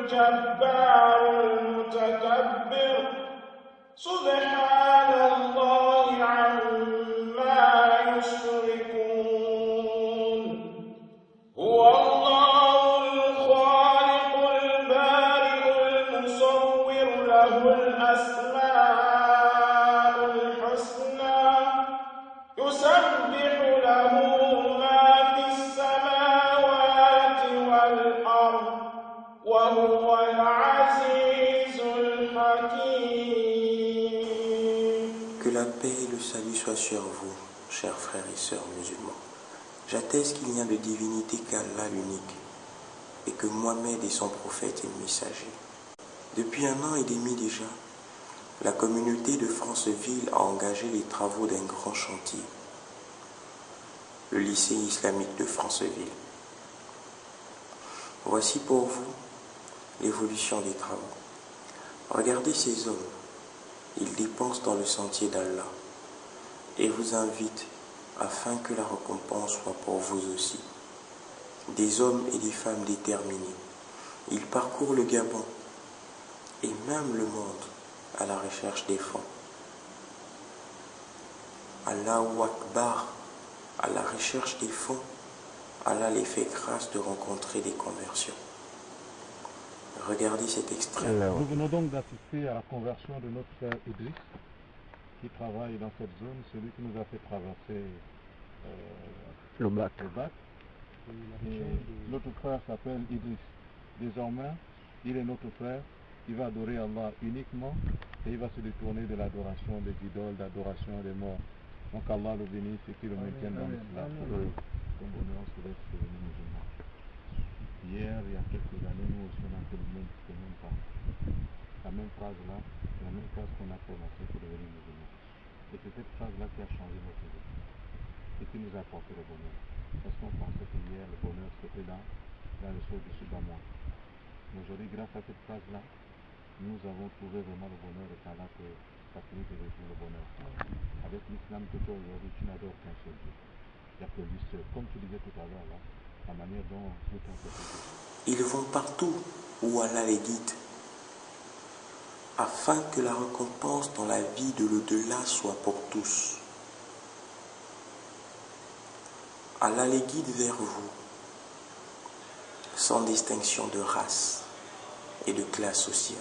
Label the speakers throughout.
Speaker 1: الجبار المتكبر سبحان الله عما يشركون هو الله الخالق البارئ المصور له الأسماء الحسنى يسبح له ما في السماوات والأرض وهو العزيز الحكيم.
Speaker 2: Que la paix et le salut soient sur vous, chers frères et sœurs musulmans. J'atteste qu'il n'y a de divinité qu'Allah l'unique, et que Mohammed est son prophète et messager. Depuis 1 an et demi déjà, la communauté de Franceville a engagé les travaux d'un grand chantier, le lycée islamique de Franceville. Voici pour vous l'évolution des travaux. Regardez ces hommes, ils dépensent dans le sentier d'Allah et vous invitent afin que la récompense soit pour vous aussi. Des hommes et des femmes déterminés, ils parcourent le Gabon et même le monde à la recherche des fonds. Allahu Akbar, à la recherche des fonds, Allah les fait grâce de rencontrer des conversions. Regardez cet extrait.
Speaker 3: Nous venons donc d'assister à la conversion de notre frère Idriss, qui travaille dans cette zone, celui qui nous a fait traverser le bac. Notre frère s'appelle Idriss. Désormais, il est notre frère, il va adorer Allah uniquement et il va se détourner de l'adoration des idoles, d'adoration des morts. Donc Allah le bénisse et qu'il le maintienne dans l'islam. Comme bonheur céleste que nous musulmans. Hier, il y a quelques années, nous aussi on a fait le même pas. La même phrase là, la même phrase qu'on a prononcée pour devenir musulman. Et c'est cette phrase là qui a changé notre vie et qui nous a apporté le bonheur. Parce qu'on pensait que hier le bonheur c'était dans le sol du Subamon. Mais aujourd'hui, grâce à cette phrase là, nous avons trouvé vraiment le bonheur et Allah que ça finit de trouver le bonheur. Avec l'islam que toi aujourd'hui tu n'adores qu'un seul Dieu. Il n'y a que lui seul. Comme tu disais tout à l'heure là, la manière dont tout est fait.
Speaker 2: Ils vont partout où Allah les guide, afin que la récompense dans la vie de l'au-delà soit pour tous. Allah les guide vers vous, sans distinction de race et de classe sociale.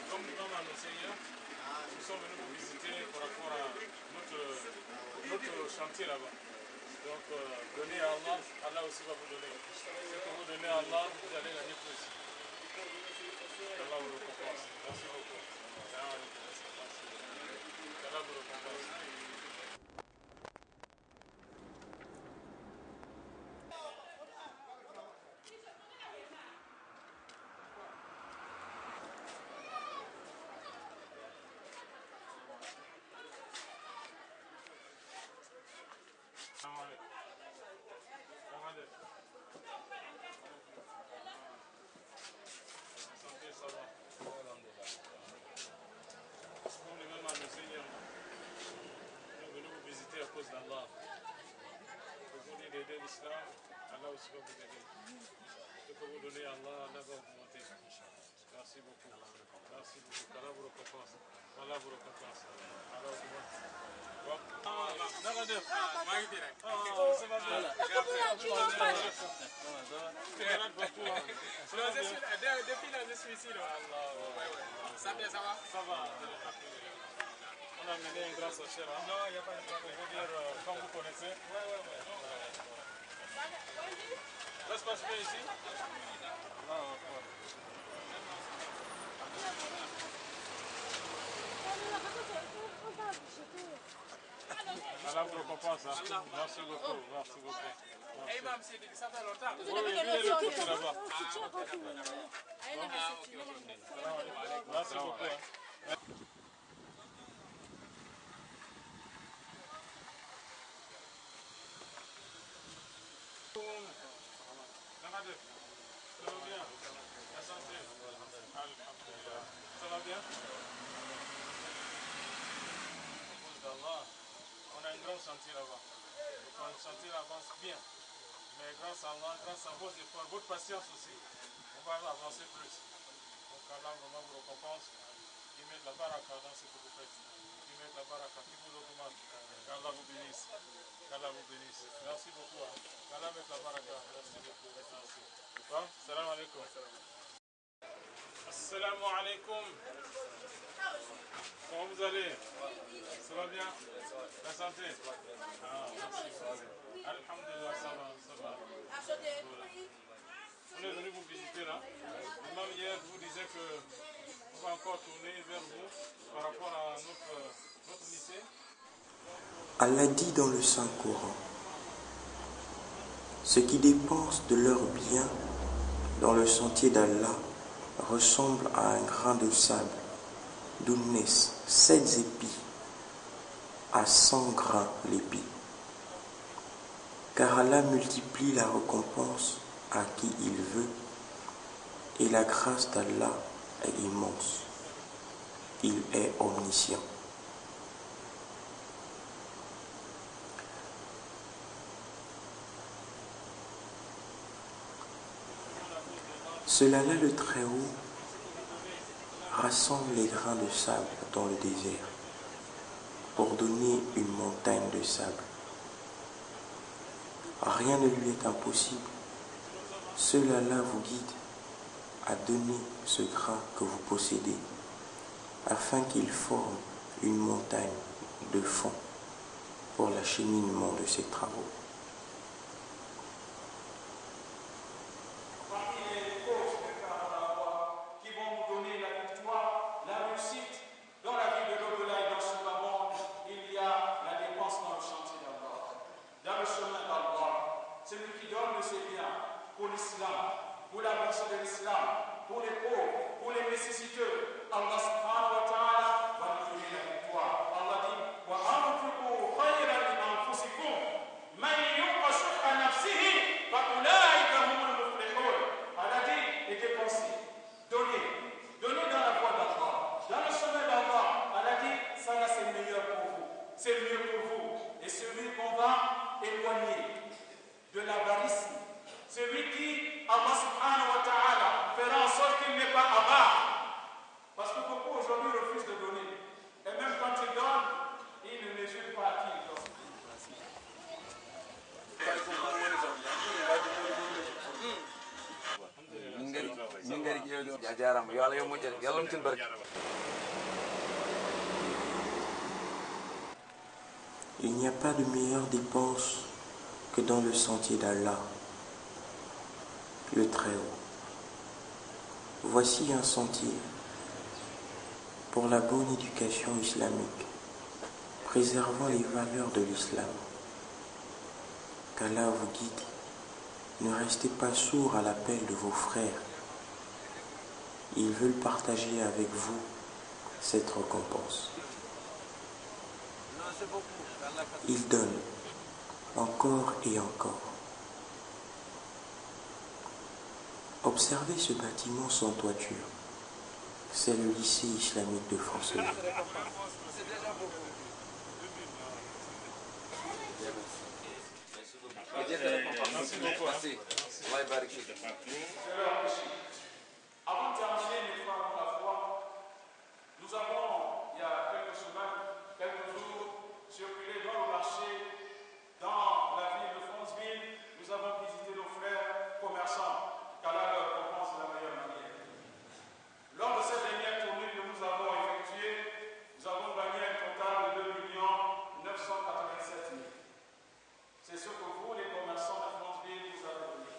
Speaker 3: Comme nous l'avons annoncé hier, nous sommes venus vous visiter par rapport à notre chantier là-bas. Donc, donnez à Allah, Allah aussi va vous donner. Ce que vous donnez à Allah, vous allez gagner plus. Allah vous récompense. Merci beaucoup. Allah vous récompense. Allah aussi va vous aider. Ce que vous donnez à Allah, Allah va augmenter. Merci beaucoup. Merci beaucoup. Allah vous récompense. Allah vous récompense. Allah vous récompense. Depuis là, je suis ici. Ça va? Ça va. On a mené un grand cher. Non, il n'y a pas de problème. Je veux dire, quand vous connaissez. Let's go. passe bien ici? Allah vous récompense. Merci beaucoup. Merci beaucoup. Ça fait longtemps. Oui, il est le tour là-bas. Merci beaucoup. Ça va bien? La santé? Alhamdulillah. Ça va bien? Allah, on a un grand chantier là-bas. Le chantier avance bien. Mais grâce à Allah, grâce à vos efforts, votre patience aussi, on va avancer plus. Donc Allah vraiment vous récompense. Il met de la baraka dans ce que vous faites. Il met de la baraka, qui vous augmente. Qu'Allah vous bénisse. Qu'Allah vous bénisse. Merci beaucoup. Qu'Allah mette la baraka. Merci beaucoup. Merci. Bon, salam alaikum. Assalamu alaikum. Comment vous allez? Ça va bien? La santé? Ah, merci. Alhamdulillah, ça va, ça va. On est venu vous visiter là. Même hier, je vous disais qu'on va encore tourner vers vous par rapport à notre lycée.
Speaker 2: Allah dit dans le Saint-Coran, ceux qui dépensent de leurs biens dans le sentier d'Allah ressemblent à un grain de sable d'où naissent 7 épis à 100 grains l'épi. Car Allah multiplie la récompense à qui il veut et la grâce d'Allah est immense. Il est omniscient. Cela-là le Très-Haut rassemble les grains de sable dans le désert pour donner une montagne de sable. Rien ne lui est impossible. Cela-là vous guide à donner ce grain que vous possédez afin qu'il forme une montagne de fond pour l'acheminement de ses travaux.
Speaker 1: Pour l'islam, pour l'avancée de l'islam, pour les pauvres, pour les nécessiteux, Allah subhanahu wa ta'ala va nous donner la victoire. Allah dit wa anfiqu khayran li anfusikum man yuqa shuhha nafsihi fa ulaika humul muflihun. Allah dit et dépensez, donnez dans la voie d'Allah, dans le chemin d'Allah. Allah dit ça là c'est meilleur pour vous, c'est mieux pour vous. Et celui qu'on va éloigner de l'avarisme, celui qui, Allah subhanahu wa ta'ala, fera en sorte qu'il n'est pas avare. Parce que beaucoup aujourd'hui refusent de donner. Et même quand ils donnent, ils ne mesurent pas à qui ils donnent.
Speaker 2: Il n'y a pas de meilleure dépense que dans le sentier d'Allah, le Très-Haut. Voici un sentier pour la bonne éducation islamique, préservant les valeurs de l'islam. Qu'Allah vous guide. Ne restez pas sourds à l'appel de vos frères. Ils veulent partager avec vous cette récompense. Ils donnent encore et encore. Observez ce bâtiment sans toiture. C'est le lycée islamique de Francelin.
Speaker 1: Merci beaucoup. Avant de terminer, mes frères dans la foi, nous avons, il y a quelques semaines, quelques jours, circulé dans le marché, dans la ville de Franceville. Nous avons visité nos frères commerçants. Qu'Allah leur récompense de la meilleure manière. Lors de cette dernière tournée que nous avons effectuée, nous avons gagné un total de 2 987 000. C'est ce que vous, les commerçants de Franceville, vous avez donné.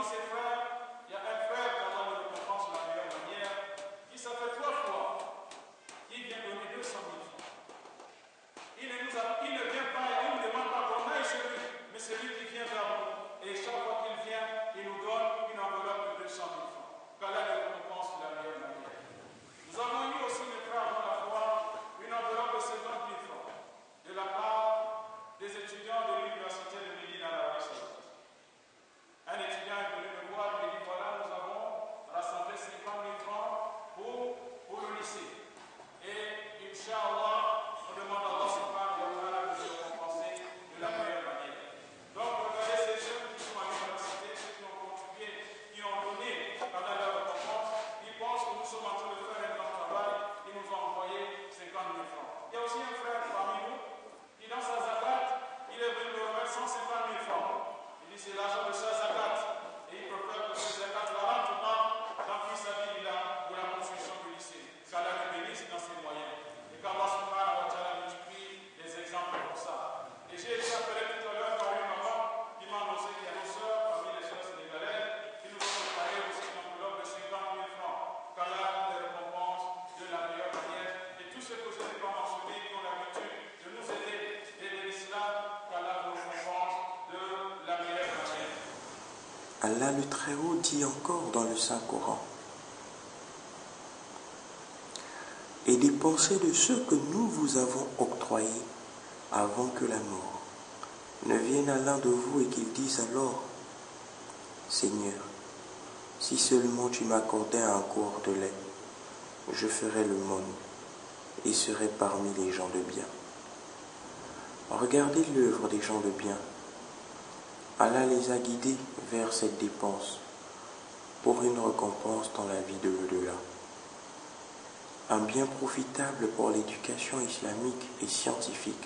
Speaker 1: ses frères, il y a un frère qu'Allah le récompense de la meilleure manière, qui ça fait 3 fois, il vient donner 200 000 francs. Il ne vient pas et il ne demande pas qu'on aille chez lui, mais c'est lui qui vient vers nous. Et chaque fois qu'il vient, il nous donne une enveloppe de 200 000 francs. Qu'Allah le récompense de la meilleure manière. Nous avons eu aussi, mes frères, dans la foi, une enveloppe de 50 000 francs de la part des étudiants de l'université de Médine à l'Arabie Saoudite. Un étudiant est venu me voir et me dit voilà, nous avons rassemblé 50 000 francs pour le lycée. Et Inch'Allah, on demande à Allah subhanahu wa ta'ala de se récompenser de la meilleure manière. Donc, regardez ces jeunes qui sont à l'université, ceux qui ont contribué, qui ont donné pendant leur récompense, ils pensent que nous sommes en train de faire un grand travail, ils nous ont envoyé 50 000 francs. Il y a aussi un frère parmi nous qui, dans sa zakat, il est venu me remettre 150 000 francs. Il dit c'est l'argent de sa zakat. Et il préfère que ce zakat la rentre dans Fisabilillah pour la construction du lycée. Qu'Allah le bénisse dans ses moyens. Et qu'Allah subhanahu wa ta'ala multiplie les exemples comme ça. Et j'ai été appelé tout à l'heure par une maman qui m'a annoncé qu'il y a nos soeurs, parmi les soeurs sénégalaises, qui nous ont préparé aussi une enveloppe de 50 000 francs. Qu'Allah les récompense de la meilleure manière. Et tous ceux que je n'ai pas mentionnés qui ont l'habitude de nous aider et de l'islam, qu'Allah vous récompense de la meilleure manière.
Speaker 2: Allah le Très-Haut dit encore dans le Saint-Coran: et dépensez de ce que nous vous avons octroyé avant que la mort ne vienne à l'un de vous et qu'il dise alors: Seigneur, si seulement tu m'accordais un quart de lait, je ferais l'aumône et serais parmi les gens de bien. Regardez l'œuvre des gens de bien. Allah les a guidés vers cette dépense pour une récompense dans la vie de l'au-delà. Un bien profitable pour l'éducation islamique et scientifique